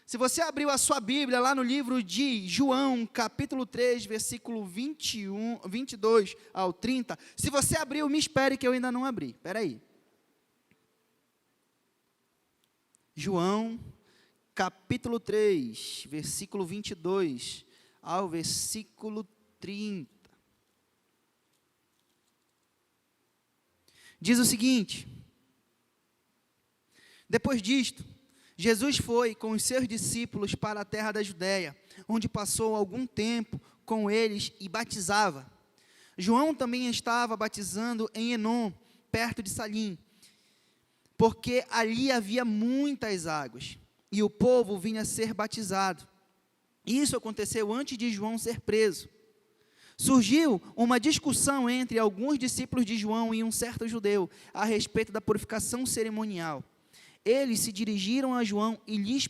Se você abriu a sua Bíblia lá no livro de João, capítulo 3, versículo 22 ao 30, se você abriu, me espere que eu ainda não abri, espera aí. João, capítulo 3, versículo 22 ao versículo 30. Diz o seguinte: depois disto, Jesus foi com os seus discípulos para a terra da Judéia, onde passou algum tempo com eles e batizava. João também estava batizando em Enom, perto de Salim, porque ali havia muitas águas, e o povo vinha a ser batizado. Isso aconteceu antes de João ser preso. Surgiu uma discussão entre alguns discípulos de João e um certo judeu, a respeito da purificação cerimonial. Eles se dirigiram a João e lhes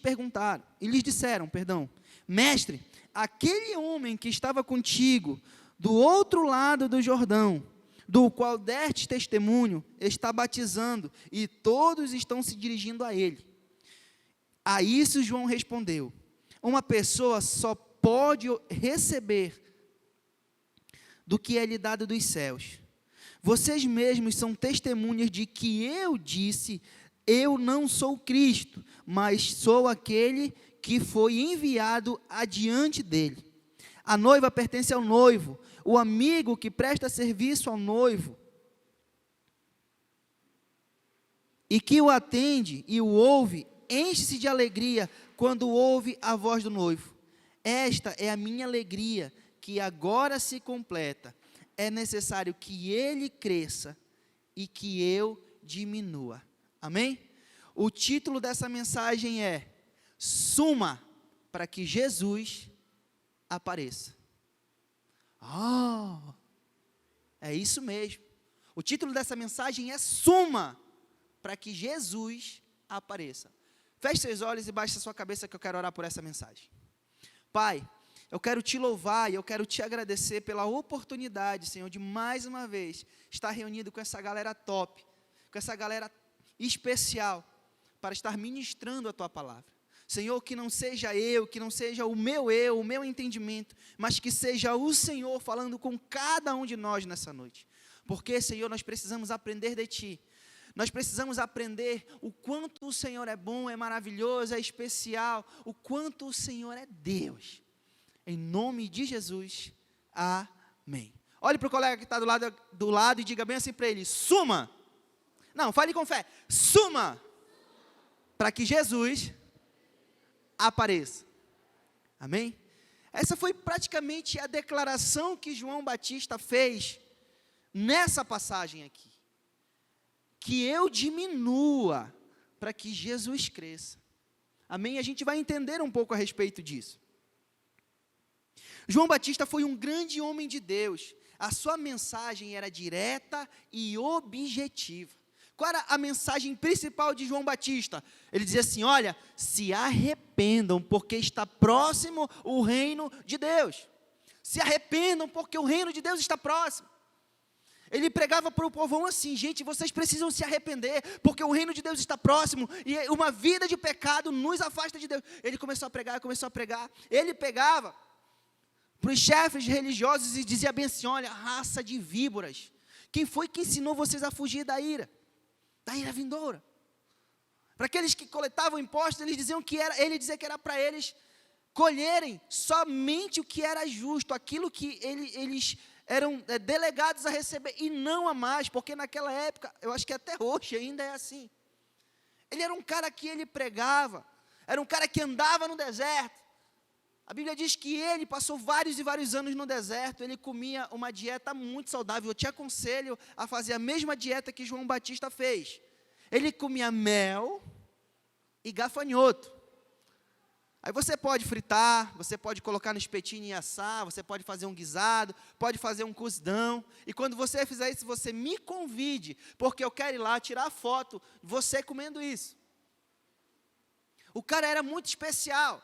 disseram, mestre, aquele homem que estava contigo do outro lado do Jordão, do qual deste testemunho, está batizando e todos estão se dirigindo a ele. A isso João respondeu: uma pessoa só pode receber do que é lhe dado dos céus. Vocês mesmos são testemunhas de que eu disse: eu não sou Cristo, mas sou aquele que foi enviado adiante dele. A noiva pertence ao noivo, o amigo que presta serviço ao noivo, e que o atende e o ouve, enche-se de alegria quando ouve a voz do noivo. Esta é a minha alegria, que agora se completa. É necessário que ele cresça e que eu diminua. Amém? O título dessa mensagem é: Suma para que Jesus apareça. É isso mesmo. O título dessa mensagem é: Suma para que Jesus apareça. Feche seus olhos e baixe a sua cabeça que eu quero orar por essa mensagem. Pai, eu quero te louvar e eu quero te agradecer pela oportunidade, Senhor, de mais uma vez estar reunido com essa galera top, com essa galera especial, para estar ministrando a Tua palavra. Senhor, que não seja eu, que não seja o meu entendimento, mas que seja o Senhor falando com cada um de nós nessa noite. Porque, Senhor, nós precisamos aprender de Ti. Nós precisamos aprender o quanto o Senhor é bom, é maravilhoso, é especial, o quanto o Senhor é Deus. Em nome de Jesus, amém. Olhe para o colega que está do lado e diga bem assim para ele: suma. Não, fale com fé. Suma para que Jesus apareça. Amém? Essa foi praticamente a declaração que João Batista fez nessa passagem aqui. Que eu diminua para que Jesus cresça. Amém? A gente vai entender um pouco a respeito disso. João Batista foi um grande homem de Deus. A sua mensagem era direta e objetiva. Qual era a mensagem principal de João Batista? Ele dizia assim: olha, se arrependam, porque está próximo o reino de Deus. Se arrependam, porque o reino de Deus está próximo. Ele pregava para o povão assim: gente, vocês precisam se arrepender, porque o reino de Deus está próximo, e uma vida de pecado nos afasta de Deus. Ele começou a pregar, ele pegava para os chefes religiosos e dizia bem assim: olha, raça de víboras, quem foi que ensinou vocês a fugir da ira vindoura? Para aqueles que coletavam impostos, ele dizia que era para eles colherem somente o que era justo, aquilo que eles eram delegados a receber, e não a mais, porque naquela época, eu acho que até hoje ainda é assim. Ele era um cara que ele pregava, era um cara que andava no deserto. A Bíblia diz que ele passou vários e vários anos no deserto, ele comia uma dieta muito saudável. Eu te aconselho a fazer a mesma dieta que João Batista fez. Ele comia mel e gafanhoto. Aí você pode fritar, você pode colocar no espetinho e assar, você pode fazer um guisado, pode fazer um cozidão. E quando você fizer isso, você me convide, porque eu quero ir lá tirar foto de você comendo isso. O cara era muito especial.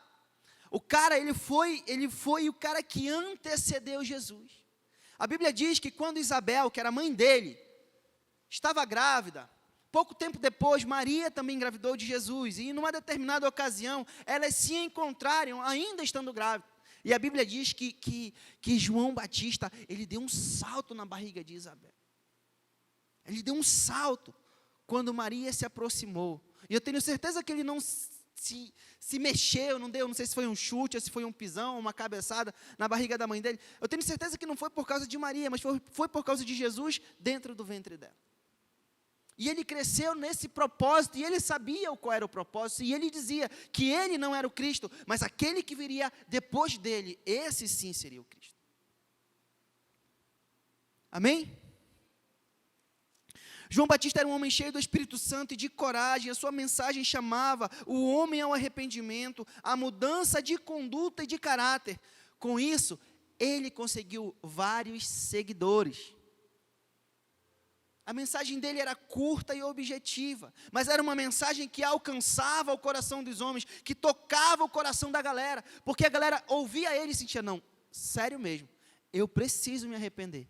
O cara, ele foi o cara que antecedeu Jesus. A Bíblia diz que quando Isabel, que era mãe dele, estava grávida, Pouco tempo depois, Maria também engravidou de Jesus, e numa determinada ocasião, elas se encontraram, ainda estando grávidas. E a Bíblia diz que João Batista, ele deu um salto na barriga de Isabel. Ele deu um salto quando Maria se aproximou. E eu tenho certeza que ele não se mexeu, não sei se foi um chute, ou se foi um pisão, uma cabeçada na barriga da mãe dele. Eu tenho certeza que não foi por causa de Maria, mas foi por causa de Jesus dentro do ventre dela. E ele cresceu nesse propósito, e ele sabia qual era o propósito, e ele dizia que ele não era o Cristo, mas aquele que viria depois dele, esse sim seria o Cristo. Amém? João Batista era um homem cheio do Espírito Santo e de coragem, a sua mensagem chamava o homem ao arrependimento, à mudança de conduta e de caráter. Com isso, ele conseguiu vários seguidores. A mensagem dele era curta e objetiva, mas era uma mensagem que alcançava o coração dos homens, que tocava o coração da galera, porque a galera ouvia ele e sentia, não, sério mesmo, eu preciso me arrepender.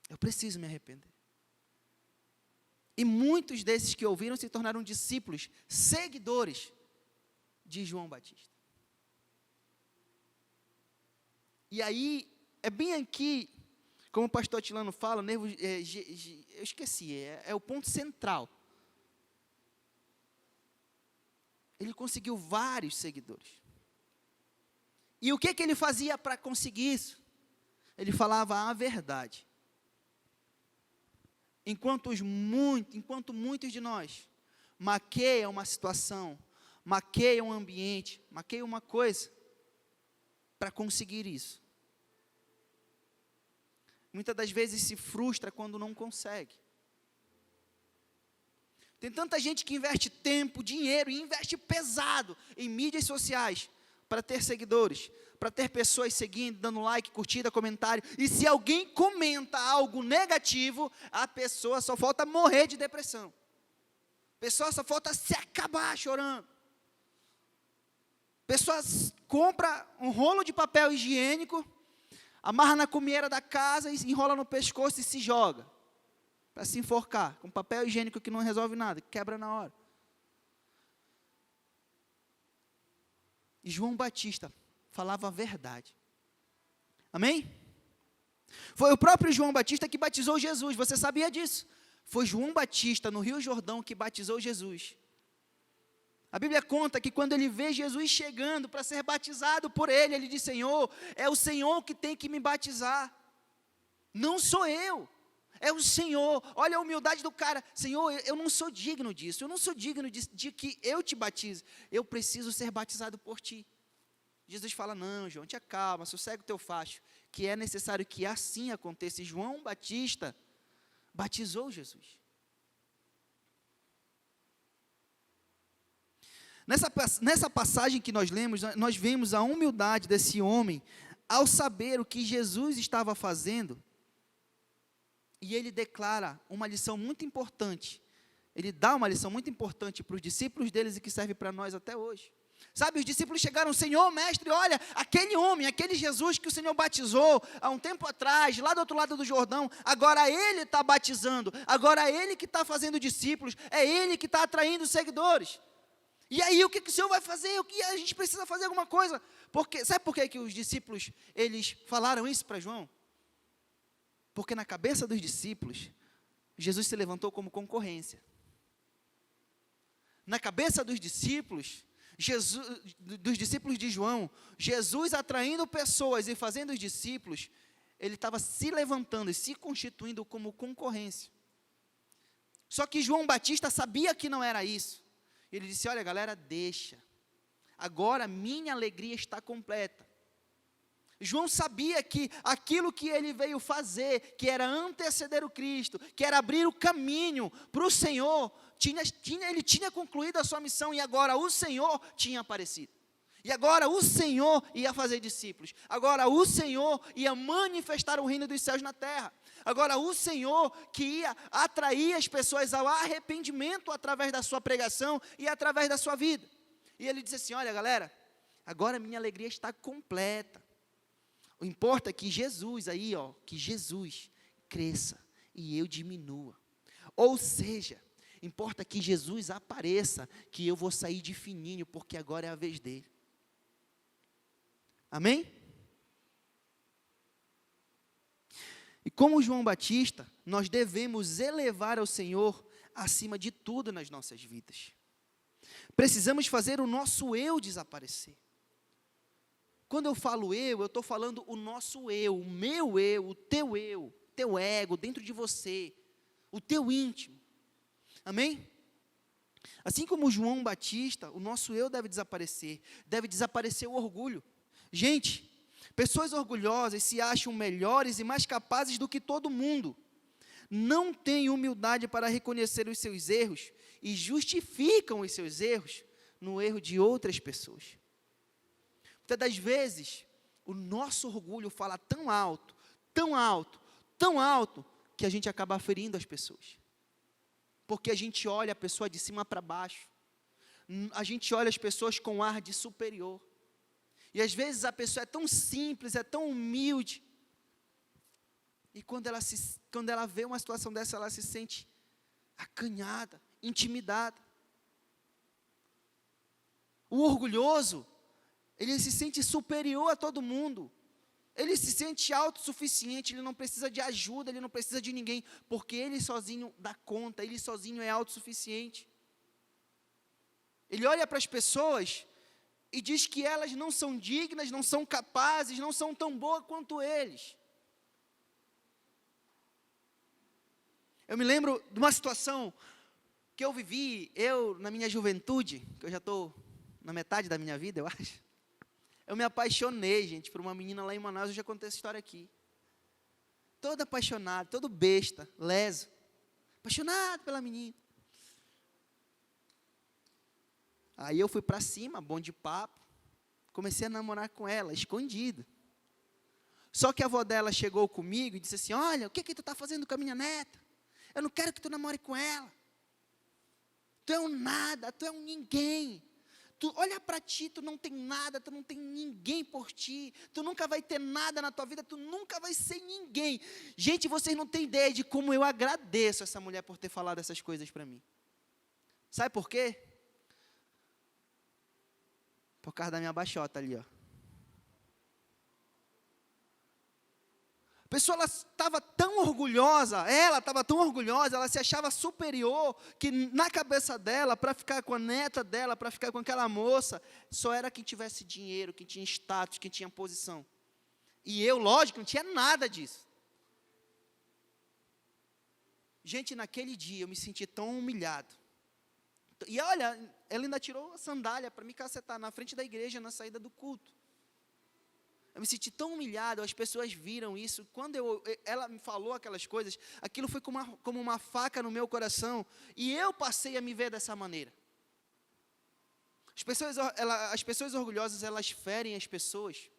Eu preciso me arrepender. E muitos desses que ouviram se tornaram discípulos, seguidores de João Batista. E aí, é bem aqui, como o pastor Tilano fala, eu esqueci, é o ponto central. Ele conseguiu vários seguidores. E o que ele fazia para conseguir isso? Ele falava a verdade. Enquanto muitos de nós maqueiam uma situação, maqueiam um ambiente, maqueiam uma coisa, para conseguir isso. Muitas das vezes se frustra quando não consegue. Tem tanta gente que investe tempo, dinheiro, e investe pesado em mídias sociais, para ter seguidores, para ter pessoas seguindo, dando like, curtida, comentário, e se alguém comenta algo negativo, a pessoa só falta morrer de depressão, a pessoa só falta se acabar chorando, a pessoa compra um rolo de papel higiênico, amarra na comieira da casa, e enrola no pescoço e se joga, para se enforcar, com papel higiênico que não resolve nada, quebra na hora. E João Batista falava a verdade. Amém? Foi o próprio João Batista que batizou Jesus, você sabia disso? Foi João Batista, no Rio Jordão, que batizou Jesus. A Bíblia conta que quando ele vê Jesus chegando para ser batizado por ele, ele diz, Senhor, é o Senhor que tem que me batizar. Não sou eu, é o Senhor. Olha a humildade do cara. Senhor, eu não sou digno disso, eu não sou digno de que eu te batize. Eu preciso ser batizado por ti. Jesus fala, não, João, te acalma, sossega o teu facho, que é necessário que assim aconteça. E João Batista batizou Jesus. Nessa passagem que nós lemos, nós vemos a humildade desse homem, ao saber o que Jesus estava fazendo, e ele declara uma lição muito importante, ele dá uma lição muito importante para os discípulos deles e que serve para nós até hoje. Sabe, os discípulos chegaram, Senhor, mestre, olha, aquele homem, aquele Jesus que o Senhor batizou há um tempo atrás, lá do outro lado do Jordão, agora ele está batizando, agora é ele que está fazendo discípulos, é ele que está atraindo seguidores. E aí, o que o Senhor vai fazer? O que a gente precisa fazer alguma coisa? Sabe por que os discípulos, eles falaram isso para João? Porque na cabeça dos discípulos, Jesus se levantou como concorrência. Na cabeça dos discípulos, dos discípulos de João, Jesus atraindo pessoas e fazendo os discípulos, ele estava se levantando e se constituindo como concorrência. Só que João Batista sabia que não era isso. Ele disse, olha galera, deixa, agora minha alegria está completa. João sabia que aquilo que ele veio fazer, que era anteceder o Cristo, que era abrir o caminho para o Senhor, ele tinha concluído a sua missão, e agora o Senhor tinha aparecido. E agora o Senhor ia fazer discípulos. Agora o Senhor ia manifestar o reino dos céus na terra. Agora o Senhor que ia atrair as pessoas ao arrependimento através da sua pregação e através da sua vida. E ele disse assim, olha galera, agora minha alegria está completa. O importa é que Jesus, que Jesus cresça e eu diminua. Ou seja, importa que Jesus apareça, que eu vou sair de fininho, porque agora é a vez dele. Amém? E como João Batista, nós devemos elevar ao Senhor acima de tudo nas nossas vidas. Precisamos fazer o nosso eu desaparecer. Quando eu falo eu estou falando o nosso eu, o meu eu, o teu ego dentro de você, o teu íntimo. Amém? Assim como João Batista, o nosso eu deve desaparecer o orgulho. Gente, pessoas orgulhosas se acham melhores e mais capazes do que todo mundo. Não têm humildade para reconhecer os seus erros e justificam os seus erros no erro de outras pessoas. Muitas das vezes, o nosso orgulho fala tão alto, tão alto, tão alto, que a gente acaba ferindo as pessoas. Porque a gente olha a pessoa de cima para baixo. A gente olha as pessoas com ar de superior. E às vezes a pessoa é tão simples, é tão humilde. E quando ela vê uma situação dessa, ela se sente acanhada, intimidada. O orgulhoso, ele se sente superior a todo mundo. Ele se sente autossuficiente, ele não precisa de ajuda, ele não precisa de ninguém, porque ele sozinho dá conta, ele sozinho é autossuficiente. Ele olha para as pessoas e diz que elas não são dignas, não são capazes, não são tão boas quanto eles. Eu me lembro de uma situação que eu vivi, na minha juventude, que eu já estou na metade da minha vida, eu acho. Eu me apaixonei, gente, por uma menina lá em Manaus, eu já contei essa história aqui. Todo apaixonado, todo besta, leso. Apaixonado pela menina. Aí eu fui para cima, bom de papo, comecei a namorar com ela, escondido. Só que a avó dela chegou comigo e disse assim, olha, o que tu está fazendo com a minha neta? Eu não quero que tu namore com ela. Tu é um nada, tu é um ninguém. Tu olha para ti, tu não tem nada, tu não tem ninguém por ti, tu nunca vai ter nada na tua vida, tu nunca vai ser ninguém. Gente, vocês não têm ideia de como eu agradeço essa mulher por ter falado essas coisas para mim. Sabe por quê? Por causa da minha baixota ali, ó. A pessoa estava tão orgulhosa, ela se achava superior, que na cabeça dela, para ficar com a neta dela, para ficar com aquela moça, só era quem tivesse dinheiro, quem tinha status, quem tinha posição. E eu, lógico, não tinha nada disso. Gente, naquele dia eu me senti tão humilhado. E olha, ela ainda tirou a sandália para me cacetar na frente da igreja, na saída do culto. Eu me senti tão humilhado, as pessoas viram isso. Quando ela me falou aquelas coisas, aquilo foi como uma faca no meu coração. E eu passei a me ver dessa maneira. As pessoas orgulhosas, elas ferem as pessoas.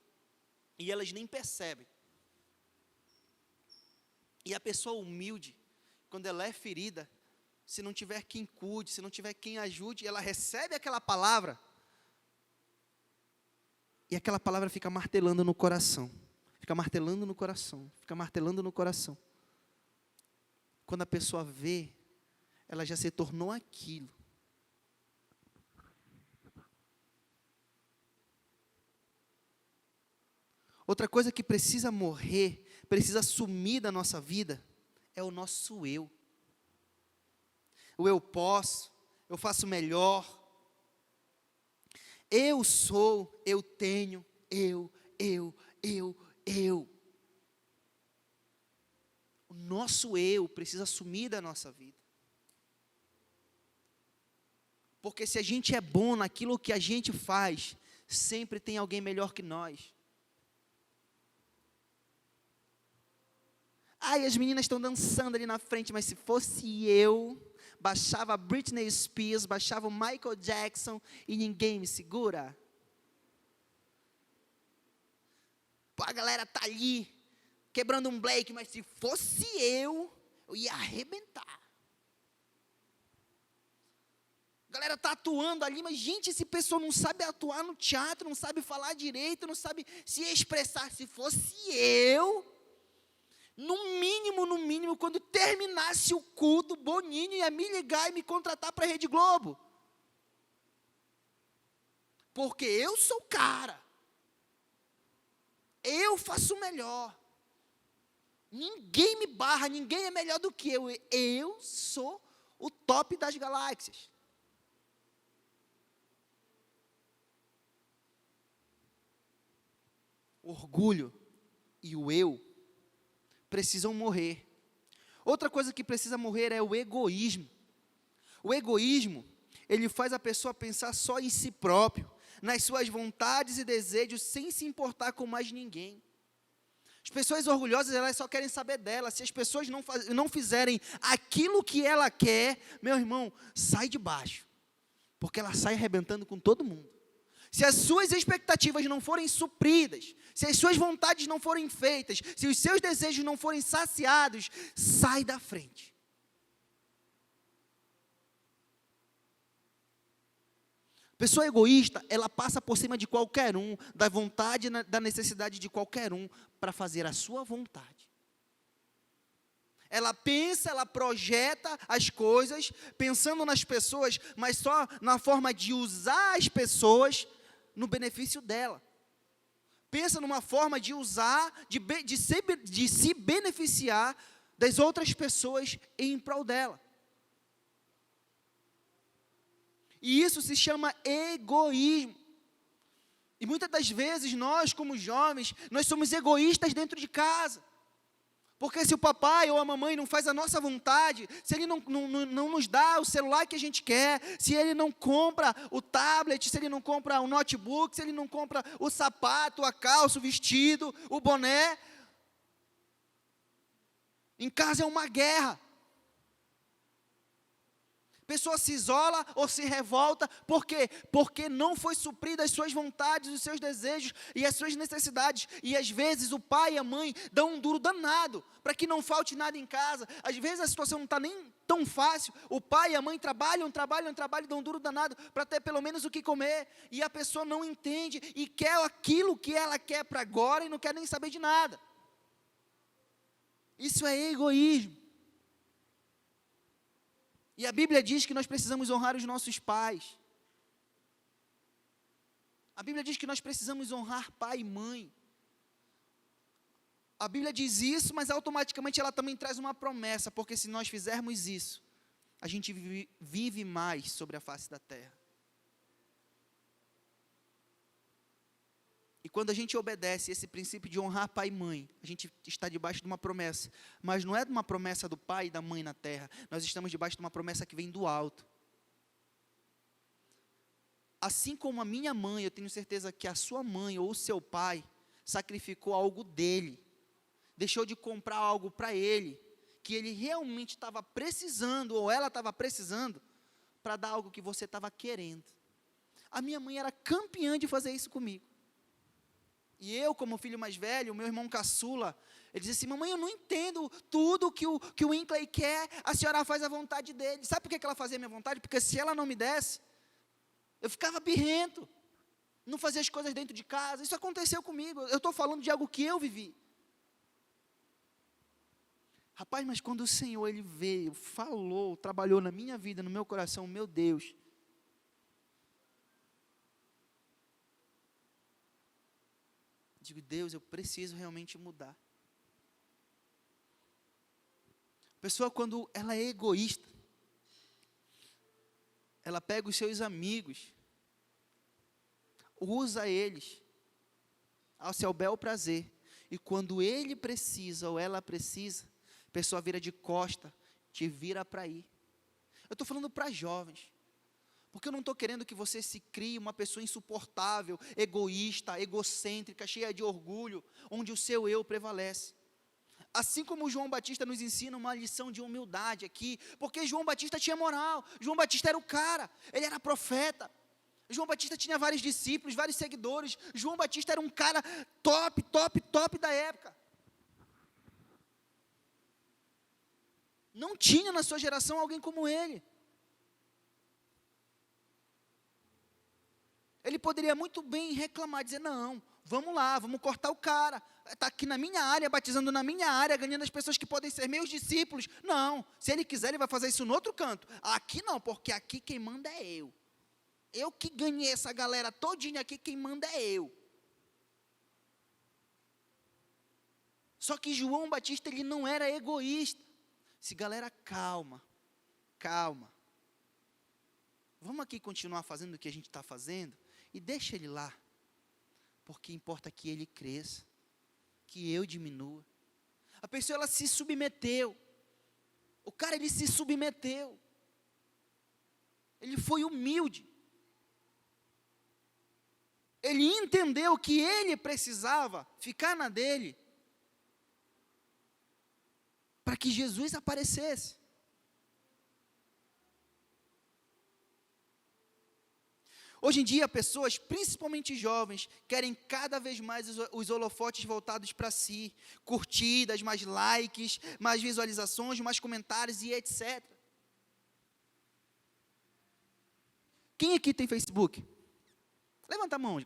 E elas nem percebem. E a pessoa humilde, quando ela é ferida, se não tiver quem cuide, se não tiver quem ajude, ela recebe aquela palavra. E aquela palavra fica martelando no coração. Fica martelando no coração. Fica martelando no coração. Quando a pessoa vê, ela já se tornou aquilo. Outra coisa que precisa morrer, precisa sumir da nossa vida, é o nosso eu. O eu posso, eu faço melhor. Eu sou, eu tenho, eu. O nosso eu precisa sumir da nossa vida. Porque se a gente é bom naquilo que a gente faz, sempre tem alguém melhor que nós. Ai, as meninas estão dançando ali na frente, mas se fosse eu, baixava a Britney Spears, baixava o Michael Jackson e ninguém me segura. Pô, a galera tá ali, quebrando um Blake, mas se fosse eu ia arrebentar. A galera tá atuando ali, mas gente, esse pessoal não sabe atuar no teatro, não sabe falar direito, não sabe se expressar. Se fosse eu, No mínimo, quando terminasse o culto, Boninho ia me ligar e me contratar para a Rede Globo. Porque eu sou o cara. Eu faço o melhor. Ninguém me barra, ninguém é melhor do que eu. Eu sou o top das galáxias. O orgulho e o eu precisam morrer. Outra coisa que precisa morrer é o egoísmo. O egoísmo, ele faz a pessoa pensar só em si próprio, nas suas vontades e desejos, sem se importar com mais ninguém. As pessoas orgulhosas, elas só querem saber dela. Se as pessoas não fizerem aquilo que ela quer, meu irmão, sai de baixo, porque ela sai arrebentando com todo mundo. Se as suas expectativas não forem supridas, se as suas vontades não forem feitas, se os seus desejos não forem saciados, sai da frente. Pessoa egoísta, ela passa por cima de qualquer um, da vontade, da necessidade de qualquer um, para fazer a sua vontade. Ela pensa, ela projeta as coisas, pensando nas pessoas, mas só na forma de usar as pessoas no benefício dela. Pensa numa forma de usar, de se beneficiar das outras pessoas em prol dela. E isso se chama egoísmo. E muitas das vezes nós, como jovens, nós somos egoístas dentro de casa. Porque se o papai ou a mamãe não faz a nossa vontade, se ele não nos dá o celular que a gente quer, se ele não compra o tablet, se ele não compra o notebook, se ele não compra o sapato, a calça, o vestido, o boné, em casa é uma guerra. Pessoa se isola ou se revolta, por quê? Porque não foi suprida as suas vontades, os seus desejos e as suas necessidades. E às vezes o pai e a mãe dão um duro danado, para que não falte nada em casa. Às vezes a situação não está nem tão fácil, o pai e a mãe trabalham, dão um duro danado, para ter pelo menos o que comer. E a pessoa não entende e quer aquilo que ela quer para agora e não quer nem saber de nada. Isso é egoísmo. E a Bíblia diz que nós precisamos honrar os nossos pais. A Bíblia diz que nós precisamos honrar pai e mãe. A Bíblia diz isso, mas automaticamente ela também traz uma promessa, porque se nós fizermos isso, a gente vive mais sobre a face da terra. E quando a gente obedece esse princípio de honrar pai e mãe, a gente está debaixo de uma promessa. Mas não é de uma promessa do pai e da mãe na terra. Nós estamos debaixo de uma promessa que vem do alto. Assim como a minha mãe, eu tenho certeza que a sua mãe ou o seu pai sacrificou algo dele. Deixou de comprar algo para ele, que ele realmente estava precisando, ou ela estava precisando, para dar algo que você estava querendo. A minha mãe era campeã de fazer isso comigo. E eu, como filho mais velho, o meu irmão caçula, ele dizia assim: mamãe, eu não entendo tudo que o Inclay quer, a senhora faz a vontade dele. Sabe por que ela fazia a minha vontade? Porque se ela não me desse, eu ficava birrento, não fazia as coisas dentro de casa. Isso aconteceu comigo, eu estou falando de algo que eu vivi. Rapaz, mas quando o Senhor, Ele veio, falou, trabalhou na minha vida, no meu coração, meu Deus, digo, Deus, eu preciso realmente mudar. A pessoa, quando ela é egoísta, ela pega os seus amigos, usa eles ao seu bel prazer, e quando ele precisa ou ela precisa, a pessoa vira de costa, te vira para ir. Eu estou falando para jovens, porque eu não estou querendo que você se crie uma pessoa insuportável, egoísta, egocêntrica, cheia de orgulho, onde o seu eu prevalece. Assim como João Batista nos ensina uma lição de humildade aqui, porque João Batista tinha moral, João Batista era o cara, ele era profeta, João Batista tinha vários discípulos, vários seguidores, João Batista era um cara top da época. Não tinha na sua geração alguém como ele. Ele poderia muito bem reclamar, dizer, não, Vamos lá, vamos cortar o cara. Está aqui na minha área, batizando na minha área, ganhando as pessoas que podem ser meus discípulos. Não, se ele quiser, ele vai fazer isso no outro canto. Aqui não, porque aqui quem manda é eu. Eu que ganhei essa galera todinha aqui, quem manda é eu. Só que João Batista, ele não era egoísta. Disse, galera, calma, calma. Vamos aqui continuar fazendo o que a gente está fazendo e deixa ele lá. Porque importa que ele cresça, que eu diminua. A pessoa, ela se submeteu. O cara, ele se submeteu. Ele foi humilde. Ele entendeu que ele precisava ficar na dele para que Jesus aparecesse. Hoje em dia, pessoas, principalmente jovens, querem cada vez mais os holofotes voltados para si, curtidas, mais likes, mais visualizações, mais comentários e etc. Quem aqui tem Facebook? Levanta a mão.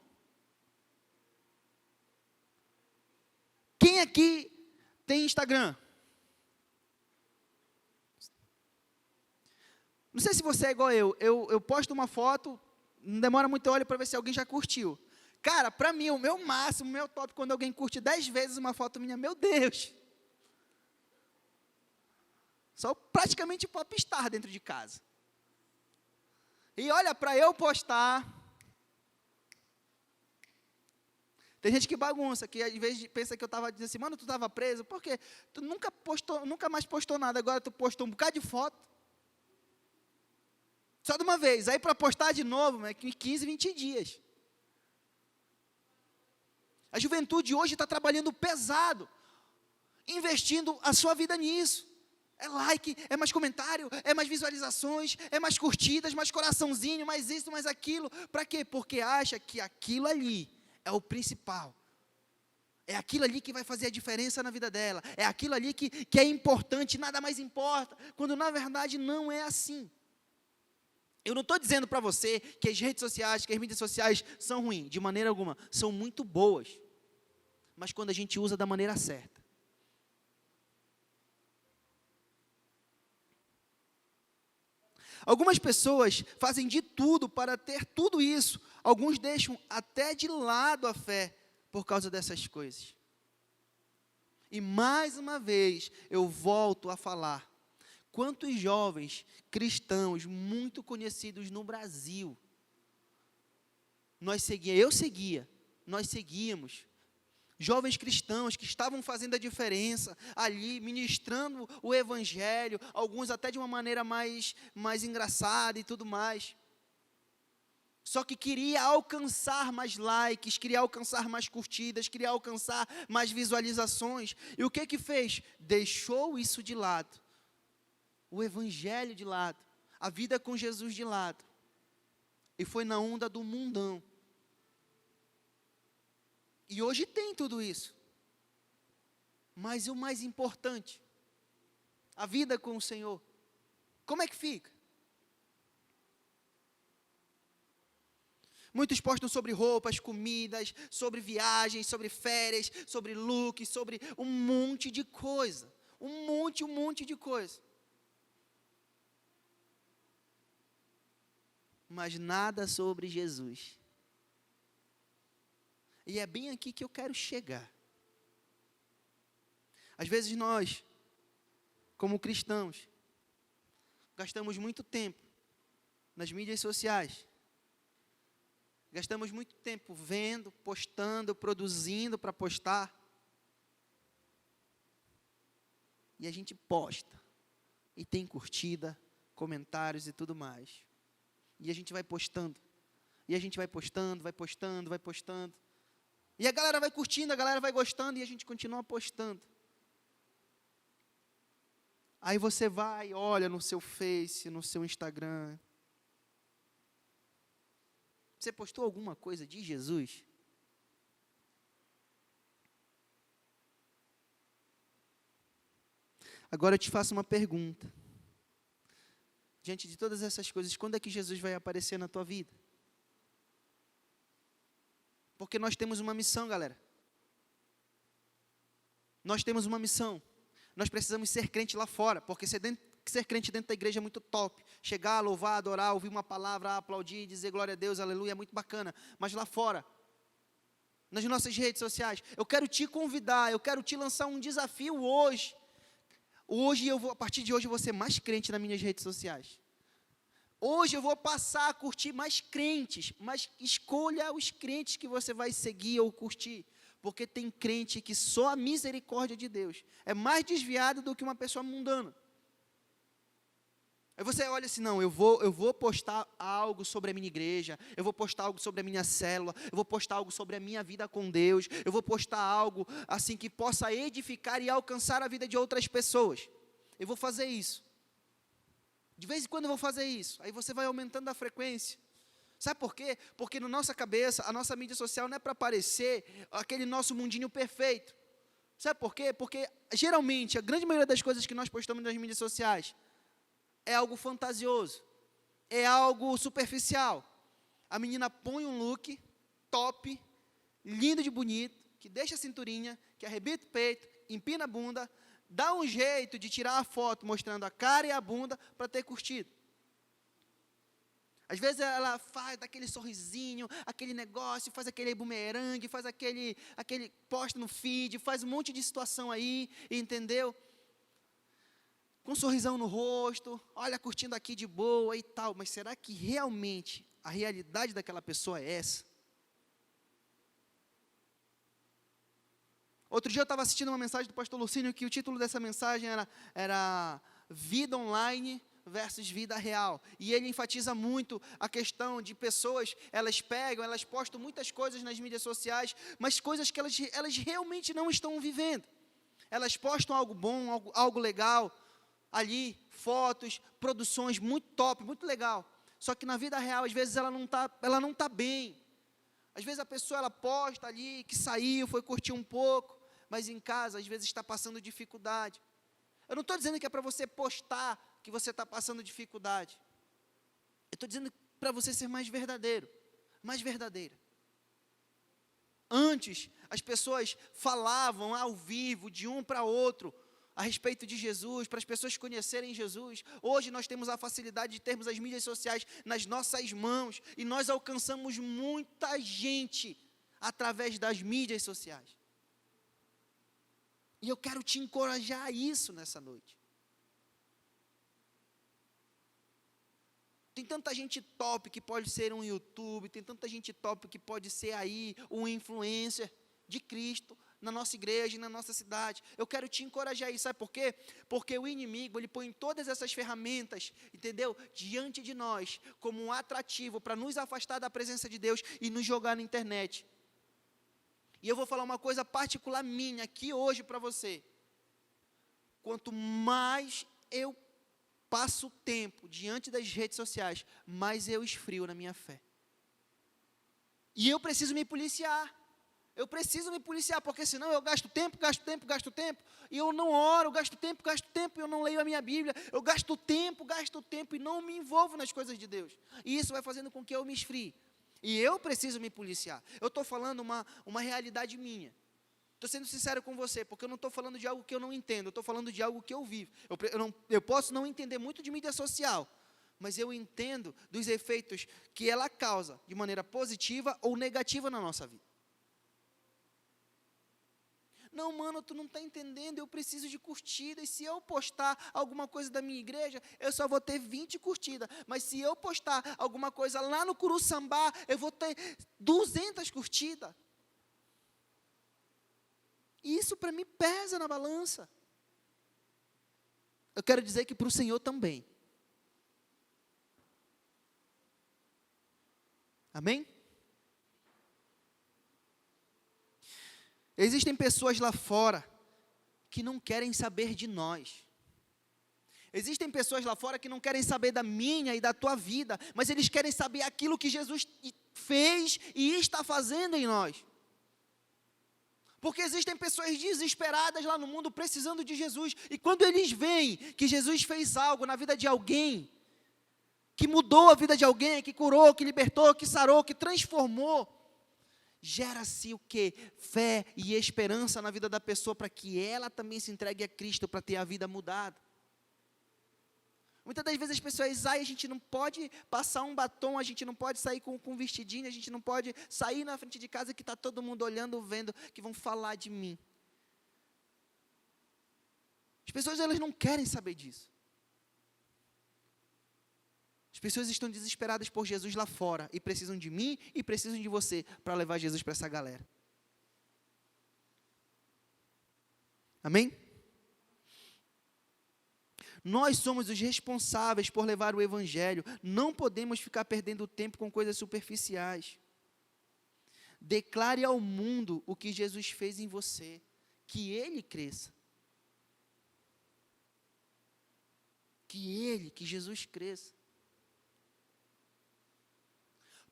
Quem aqui tem Instagram? Não sei se você é igual eu posto uma foto, não demora muito, eu olho para ver se alguém já curtiu. Cara, para mim, o meu máximo, o meu top, quando alguém curte 10 vezes uma foto minha, meu Deus. Sou praticamente popstar dentro de casa. E olha, para eu postar, tem gente que bagunça, que às vezes pensa que eu estava dizendo assim, mano, tu estava preso, por quê? Tu nunca mais postou nada, agora tu postou um bocado de foto. Só de uma vez, aí para postar de novo, é 15, 20 dias. A juventude hoje está trabalhando pesado, investindo a sua vida nisso. É like, é mais comentário, é mais visualizações, é mais curtidas, mais coraçãozinho, mais isso, mais aquilo. Para quê? Porque acha que aquilo ali é o principal. É aquilo ali que vai fazer a diferença na vida dela. É aquilo ali que é importante, nada mais importa. Quando na verdade não é assim. Eu não estou dizendo para você que as redes sociais, que as mídias sociais são ruins, de maneira alguma, são muito boas, mas quando a gente usa da maneira certa. Algumas pessoas fazem de tudo para ter tudo isso, alguns deixam até de lado a fé por causa dessas coisas. E mais uma vez, eu volto a falar, quantos jovens cristãos muito conhecidos no Brasil, nós seguíamos, jovens cristãos que estavam fazendo a diferença ali, ministrando o evangelho, alguns até de uma maneira mais engraçada e tudo mais. Só que queria alcançar mais likes, queria alcançar mais curtidas, queria alcançar mais visualizações. E o que fez? Deixou isso de lado. O evangelho de lado, a vida com Jesus de lado, e foi na onda do mundão. E hoje tem tudo isso, mas o mais importante, a vida com o Senhor, como é que fica? Muitos postam sobre roupas, comidas, sobre viagens, sobre férias, sobre looks, sobre um monte de coisa, um monte de coisa. Mas nada sobre Jesus. E é bem aqui que eu quero chegar. Às vezes nós, como cristãos, gastamos muito tempo nas mídias sociais. Gastamos muito tempo vendo, postando, produzindo para postar. E a gente posta. E tem curtida, comentários e tudo mais. E a gente vai postando. E a gente vai postando, vai postando, vai postando. E a galera vai curtindo, a galera vai gostando e a gente continua postando. Aí você vai, olha no seu Face, no seu Instagram. Você postou alguma coisa de Jesus? Agora eu te faço uma pergunta. Diante de todas essas coisas, quando é que Jesus vai aparecer na tua vida? Porque nós temos uma missão, galera. Nós temos uma missão. Nós precisamos ser crente lá fora, porque ser crente dentro da igreja é muito top. Chegar, louvar, adorar, ouvir uma palavra, aplaudir, dizer glória a Deus, aleluia, é muito bacana. Mas lá fora, nas nossas redes sociais, eu quero te convidar, eu quero te lançar um desafio hoje. A partir de hoje, eu vou ser mais crente nas minhas redes sociais. Hoje eu vou passar a curtir mais crentes, mas escolha os crentes que você vai seguir ou curtir. Porque tem crente que só a misericórdia de Deus é mais desviado do que uma pessoa mundana. Aí você olha assim, não, eu vou postar algo sobre a minha igreja, eu vou postar algo sobre a minha célula, eu vou postar algo sobre a minha vida com Deus, eu vou postar algo assim que possa edificar e alcançar a vida de outras pessoas. Eu vou fazer isso. De vez em quando eu vou fazer isso. Aí você vai aumentando a frequência. Sabe por quê? Porque na nossa cabeça, a nossa mídia social não é para parecer aquele nosso mundinho perfeito. Sabe por quê? Porque, geralmente, a grande maioria das coisas que nós postamos nas mídias sociais é algo fantasioso, é algo superficial. A menina põe um look top, lindo de bonito, que deixa a cinturinha, que arrebita o peito, empina a bunda, dá um jeito de tirar a foto mostrando a cara e a bunda para ter curtido. Às vezes ela faz aquele sorrisinho, aquele negócio, faz aquele bumerangue, faz aquele posta no feed, faz um monte de situação aí, entendeu? Com um sorrisão no rosto, olha, curtindo aqui de boa e tal. Mas será que realmente a realidade daquela pessoa é essa? Outro dia eu estava assistindo uma mensagem do pastor Lucínio, que o título dessa mensagem era Vida Online versus vida real. E ele enfatiza muito a questão de pessoas, elas postam muitas coisas nas mídias sociais, mas coisas que elas realmente não estão vivendo. Elas postam algo bom, algo legal, ali, fotos, produções muito top, muito legal. Só que na vida real, às vezes, ela não tá bem. Às vezes a pessoa, ela posta ali, que saiu, foi curtir um pouco, mas em casa, às vezes, está passando dificuldade. Eu não estou dizendo que é para você postar que você está passando dificuldade. Eu estou dizendo para você ser mais verdadeiro, mais verdadeira. Antes, as pessoas falavam ao vivo, de um para outro, a respeito de Jesus, para as pessoas conhecerem Jesus. Hoje nós temos a facilidade de termos as mídias sociais nas nossas mãos, e nós alcançamos muita gente através das mídias sociais. E eu quero te encorajar a isso nessa noite. Tem tanta gente top que pode ser um YouTube, tem tanta gente top que pode ser aí um influencer de Cristo na nossa igreja e na nossa cidade. Eu quero te encorajar aí, sabe por quê? Porque o inimigo, ele põe todas essas ferramentas, entendeu? Diante de nós, como um atrativo para nos afastar da presença de Deus e nos jogar na internet. E eu vou falar uma coisa particular minha aqui hoje para você. Quanto mais eu passo tempo diante das redes sociais, mais eu esfrio na minha fé. E eu preciso me policiar. Eu preciso me policiar, porque senão eu gasto tempo, e eu não oro, gasto tempo, e eu não leio a minha Bíblia. Eu gasto tempo, e não me envolvo nas coisas de Deus. E isso vai fazendo com que eu me esfrie. E eu preciso me policiar. Eu estou falando uma realidade minha. Estou sendo sincero com você, porque eu não estou falando de algo que eu não entendo, eu estou falando de algo que eu vivo. Eu posso não entender muito de mídia social, mas eu entendo dos efeitos que ela causa, de maneira positiva ou negativa na nossa vida. Não, mano, tu não está entendendo, eu preciso de curtidas. Se eu postar alguma coisa da minha igreja, eu só vou ter 20 curtidas. Mas se eu postar alguma coisa lá no Curuçambá, eu vou ter 200 curtidas. E isso para mim pesa na balança. Eu quero dizer que para o Senhor também. Amém? Existem pessoas lá fora que não querem saber de nós. Existem pessoas lá fora que não querem saber da minha e da tua vida, mas eles querem saber aquilo que Jesus fez e está fazendo em nós. Porque existem pessoas desesperadas lá no mundo precisando de Jesus, e quando eles veem que Jesus fez algo na vida de alguém, que mudou a vida de alguém, que curou, que libertou, que sarou, que transformou, gera-se o quê? Fé e esperança na vida da pessoa, para que ela também se entregue a Cristo, para ter a vida mudada. Muitas das vezes as pessoas, a gente não pode passar um batom, a gente não pode sair com um vestidinho, a gente não pode sair na frente de casa que está todo mundo olhando, vendo, que vão falar de mim. As pessoas, elas não querem saber disso. As pessoas estão desesperadas por Jesus lá fora, e precisam de mim, e precisam de você, para levar Jesus para essa galera. Amém? Nós somos os responsáveis por levar o Evangelho, não podemos ficar perdendo tempo com coisas superficiais. Declare ao mundo o que Jesus fez em você, que Ele cresça. Que Jesus cresça.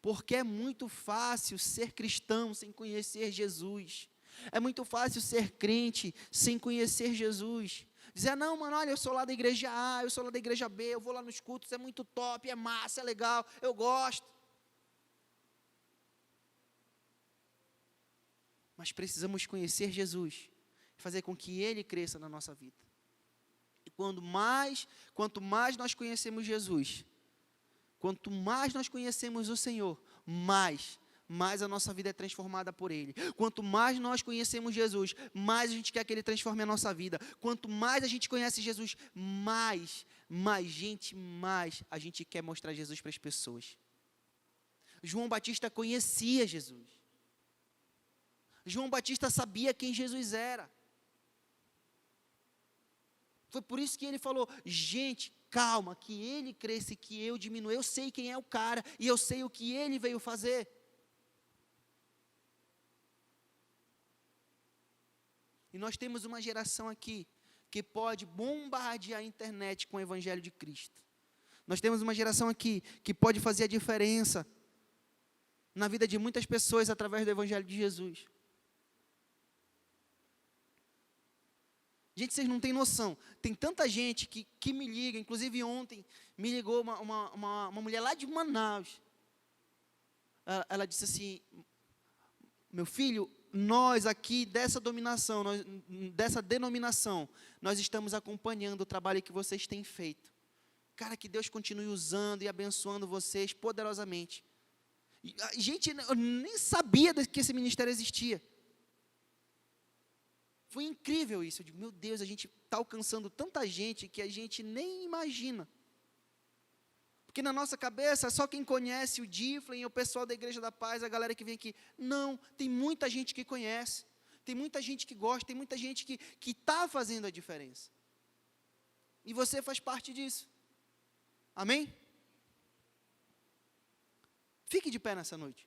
Porque é muito fácil ser cristão sem conhecer Jesus. É muito fácil ser crente sem conhecer Jesus. Dizer, não, mano, olha, eu sou lá da igreja A, eu sou lá da igreja B, eu vou lá nos cultos, é muito top, é massa, é legal, eu gosto. Mas precisamos conhecer Jesus, fazer com que Ele cresça na nossa vida. E quanto mais nós conhecemos Jesus, quanto mais nós conhecemos o Senhor, mais a nossa vida é transformada por Ele. Quanto mais nós conhecemos Jesus, mais a gente quer que Ele transforme a nossa vida. Quanto mais a gente conhece Jesus, mais a gente quer mostrar Jesus para as pessoas. João Batista conhecia Jesus. João Batista sabia quem Jesus era. Foi por isso que ele falou, gente, calma, que ele cresça e que eu diminua. Eu sei quem é o cara e eu sei o que ele veio fazer. E nós temos uma geração aqui que pode bombardear a internet com o Evangelho de Cristo. Nós temos uma geração aqui que pode fazer a diferença na vida de muitas pessoas através do Evangelho de Jesus. Gente, vocês não têm noção. Tem tanta gente que me liga, inclusive ontem me ligou uma mulher lá de Manaus. Ela disse assim, meu filho, nós aqui dessa denominação, nós estamos acompanhando o trabalho que vocês têm feito. Cara, que Deus continue usando e abençoando vocês poderosamente. Gente, eu nem sabia que esse ministério existia. Foi incrível isso. Eu digo, meu Deus, a gente está alcançando tanta gente que a gente nem imagina. Porque na nossa cabeça, só quem conhece o Difflin, o pessoal da Igreja da Paz, a galera que vem aqui. Não, tem muita gente que conhece. Tem muita gente que gosta, tem muita gente que está fazendo a diferença. E você faz parte disso. Amém? Fique de pé nessa noite.